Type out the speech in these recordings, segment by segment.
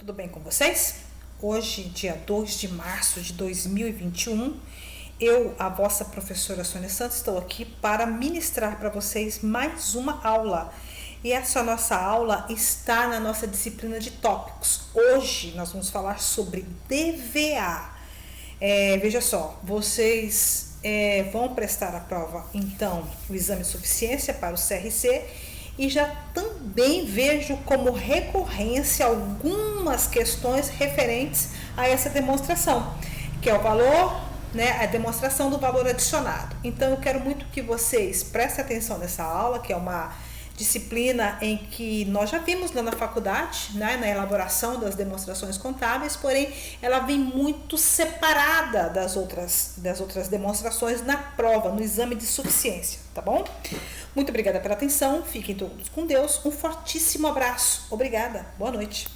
Tudo bem com vocês? Hoje, dia 2 de março de 2021, eu, a vossa professora Sônia Santos, estou aqui para ministrar para vocês mais uma aula. E essa nossa aula está na nossa disciplina de tópicos. Hoje nós vamos falar sobre DVA. Veja só, vocês vão prestar a prova, então, o exame de suficiência para o CRC, e já também vejo como recorrência algumas questões referentes a essa demonstração, que é o valor, a demonstração do valor adicionado. Então, eu quero muito que vocês prestem atenção nessa aula, que é uma disciplina em que nós já vimos lá na faculdade, na elaboração das demonstrações contábeis, porém ela vem muito separada das outras demonstrações na prova, no exame de suficiência, tá bom? Muito obrigada pela atenção, fiquem todos com Deus, um fortíssimo abraço, obrigada, boa noite.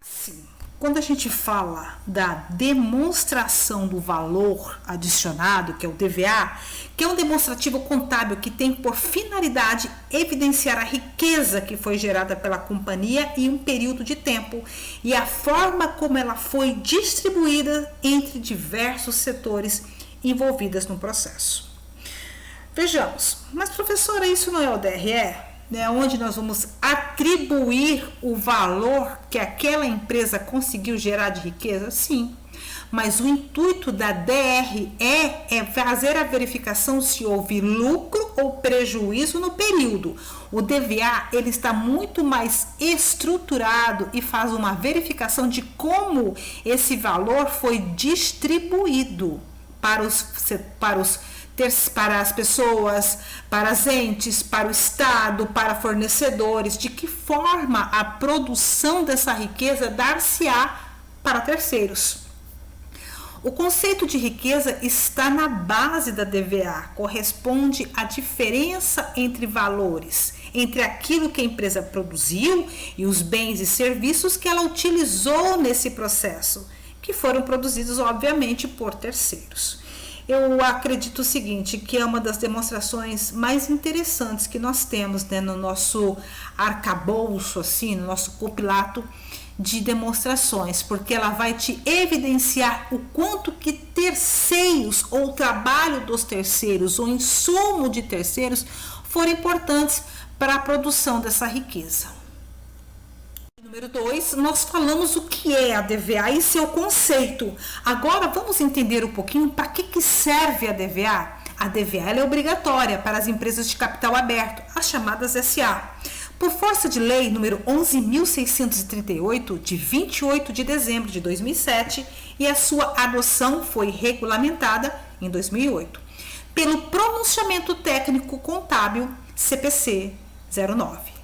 Sim. Quando a gente fala da demonstração do valor adicionado, que é o DVA, que é um demonstrativo contábil que tem por finalidade evidenciar a riqueza que foi gerada pela companhia em um período de tempo e a forma como ela foi distribuída entre diversos setores envolvidos no processo. Vejamos, mas professora, isso não é o DRE? Onde nós vamos atribuir o valor que aquela empresa conseguiu gerar de riqueza? Sim, mas o intuito da DRE é fazer a verificação se houve lucro ou prejuízo no período. O DVA ele está muito mais estruturado e faz uma verificação de como esse valor foi distribuído para as pessoas, para os entes, para o Estado, para fornecedores, de que forma a produção dessa riqueza dar-se-á para terceiros. O conceito de riqueza está na base da DVA, corresponde à diferença entre valores, entre aquilo que a empresa produziu e os bens e serviços que ela utilizou nesse processo, que foram produzidos, obviamente, por terceiros. Eu acredito o seguinte, que é uma das demonstrações mais interessantes que nós temos no nosso arcabouço, assim, no nosso compilato de demonstrações, porque ela vai te evidenciar o quanto que terceiros, ou o trabalho dos terceiros, ou insumo de terceiros, foram importantes para a produção dessa riqueza. Número 2, nós falamos o que é a DVA e seu conceito. Agora vamos entender um pouquinho para que serve a DVA. A DVA é obrigatória para as empresas de capital aberto, as chamadas SA. Por força de lei número 11.638, de 28 de dezembro de 2007, e a sua adoção foi regulamentada em 2008, pelo Pronunciamento Técnico Contábil CPC 09.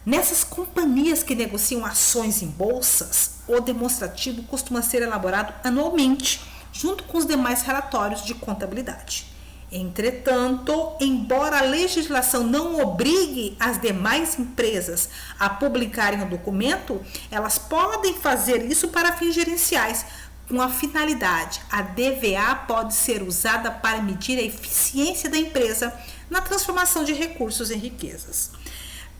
Nessas companhias que negociam ações em bolsas, o demonstrativo costuma ser elaborado anualmente, junto com os demais relatórios de contabilidade. Entretanto, embora a legislação não obrigue as demais empresas a publicarem o documento, elas podem fazer isso para fins gerenciais. Com a finalidade, a DVA pode ser usada para medir a eficiência da empresa na transformação de recursos em riquezas.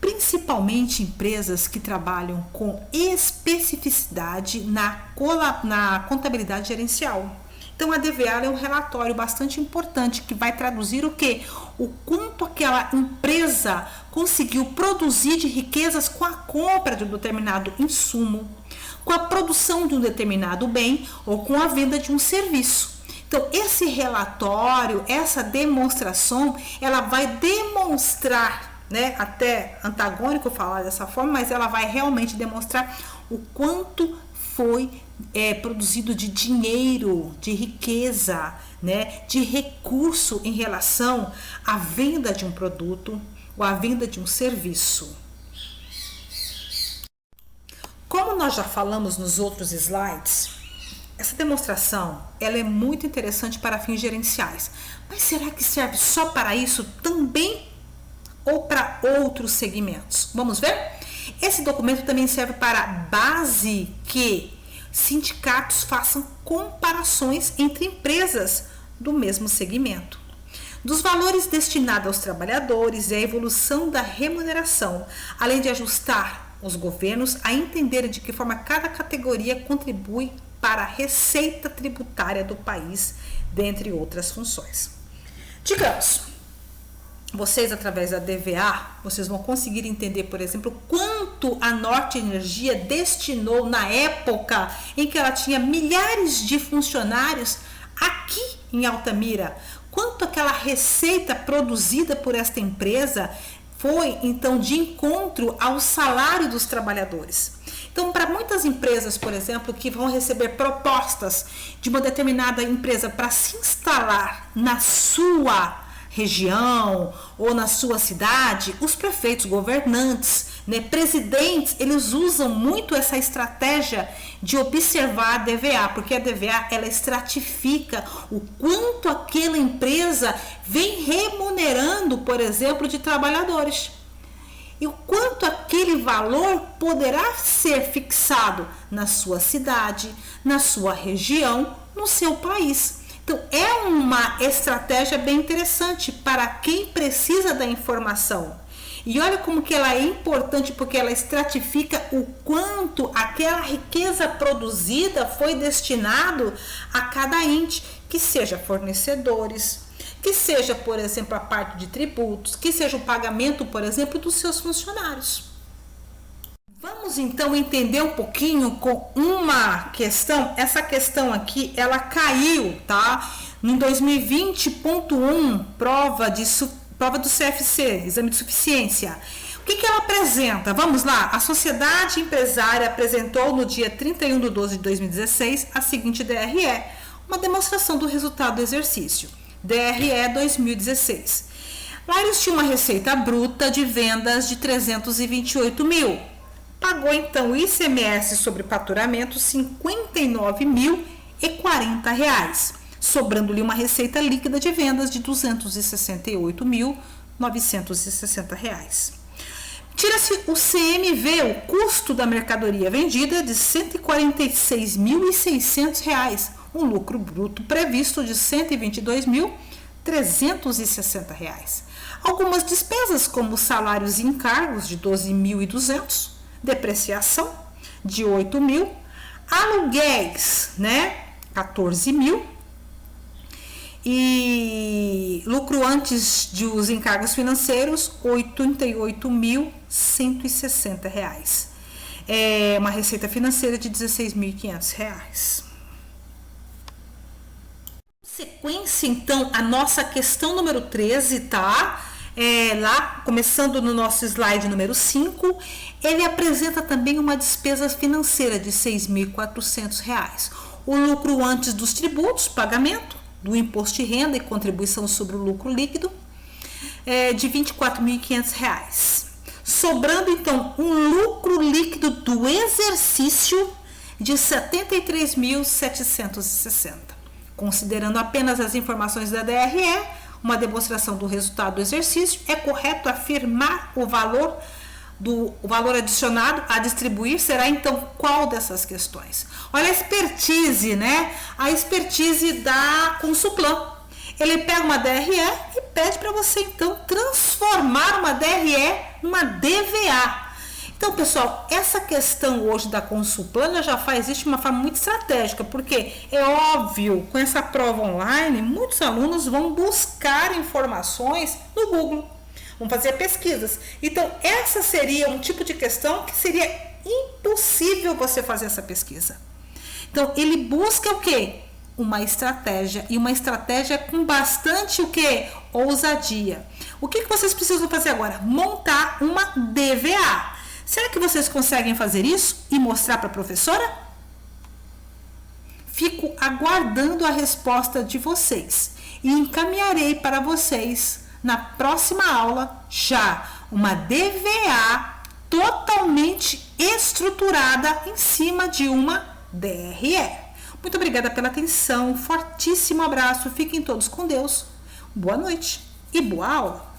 Principalmente empresas que trabalham com especificidade na contabilidade gerencial. Então, a DVA é um relatório bastante importante que vai traduzir o quê? O quanto aquela empresa conseguiu produzir de riquezas com a compra de um determinado insumo, com a produção de um determinado bem ou com a venda de um serviço. Então, esse relatório, essa demonstração, ela vai demonstrar, até antagônico falar dessa forma, mas ela vai realmente demonstrar o quanto foi produzido de dinheiro, de riqueza, de recurso em relação à venda de um produto ou à venda de um serviço. Como nós já falamos nos outros slides, essa demonstração ela é muito interessante para fins gerenciais. Mas será que serve só para isso também? Ou para outros segmentos? Vamos ver? Esse documento também serve para base que sindicatos façam comparações entre empresas do mesmo segmento. Dos valores destinados aos trabalhadores e a evolução da remuneração, além de ajustar os governos a entenderem de que forma cada categoria contribui para a receita tributária do país, dentre outras funções. Digamos, vocês através da DVA, vocês vão conseguir entender, por exemplo, quanto a Norte Energia destinou na época em que ela tinha milhares de funcionários aqui em Altamira, quanto aquela receita produzida por esta empresa foi então de encontro ao salário dos trabalhadores. Então, para muitas empresas, por exemplo, que vão receber propostas de uma determinada empresa para se instalar na sua região ou na sua cidade, os prefeitos, governantes, presidentes, eles usam muito essa estratégia de observar a DVA, porque a DVA ela estratifica o quanto aquela empresa vem remunerando, por exemplo, de trabalhadores. E o quanto aquele valor poderá ser fixado na sua cidade, na sua região, no seu país. Então, é uma estratégia bem interessante para quem precisa da informação. E olha como que ela é importante, porque ela estratifica o quanto aquela riqueza produzida foi destinado a cada ente, que seja fornecedores, que seja, por exemplo, a parte de tributos, que seja o pagamento, por exemplo, dos seus funcionários. Vamos então entender um pouquinho com uma questão. Essa questão aqui, ela caiu, tá? Em 2020.1, prova do CFC, exame de suficiência. O que ela apresenta? Vamos lá. A sociedade empresária apresentou no dia 31/12/2016 a seguinte DRE, uma demonstração do resultado do exercício. DRE 2016. Lá eles tinham uma receita bruta de vendas de 328 mil. Pagou então o ICMS sobre faturamento R$ 59.040, sobrando-lhe uma receita líquida de vendas de R$ 268.960. Tira-se o CMV, o custo da mercadoria vendida, de R$ 146.600, um lucro bruto previsto de R$ 122.360. Algumas despesas, como salários e encargos, de R$ 12.200, depreciação de 8 mil, aluguéis, 14 mil, e lucro antes dos encargos financeiros, R$ 88.160. É uma receita financeira de R$ 16.500. Sequência, então, a nossa questão número 13, tá? Lá, começando no nosso slide número 5, ele apresenta também uma despesa financeira de R$ 6.400. O lucro antes dos tributos, pagamento do imposto de renda e contribuição sobre o lucro líquido, de R$ 24.500. Sobrando, então, um lucro líquido do exercício de R$ 73.760. Considerando apenas as informações da DRE, uma demonstração do resultado do exercício, é correto afirmar o valor adicionado a distribuir será então qual dessas questões? Olha a expertise, A expertise da Consulplan. Ele pega uma DRE e pede para você então transformar uma DRE numa DVA. Então, pessoal, essa questão hoje da Consulplan já existe de uma forma muito estratégica, porque é óbvio, com essa prova online, muitos alunos vão buscar informações no Google, vão fazer pesquisas. Então, essa seria um tipo de questão que seria impossível você fazer essa pesquisa. Então, ele busca o quê? Uma estratégia, e uma estratégia com bastante o quê? Ousadia. O que vocês precisam fazer agora? Montar uma DVA. Será que vocês conseguem fazer isso e mostrar para a professora? Fico aguardando a resposta de vocês e encaminharei para vocês na próxima aula já uma DVA totalmente estruturada em cima de uma DRE. Muito obrigada pela atenção, fortíssimo abraço, fiquem todos com Deus, boa noite e boa aula!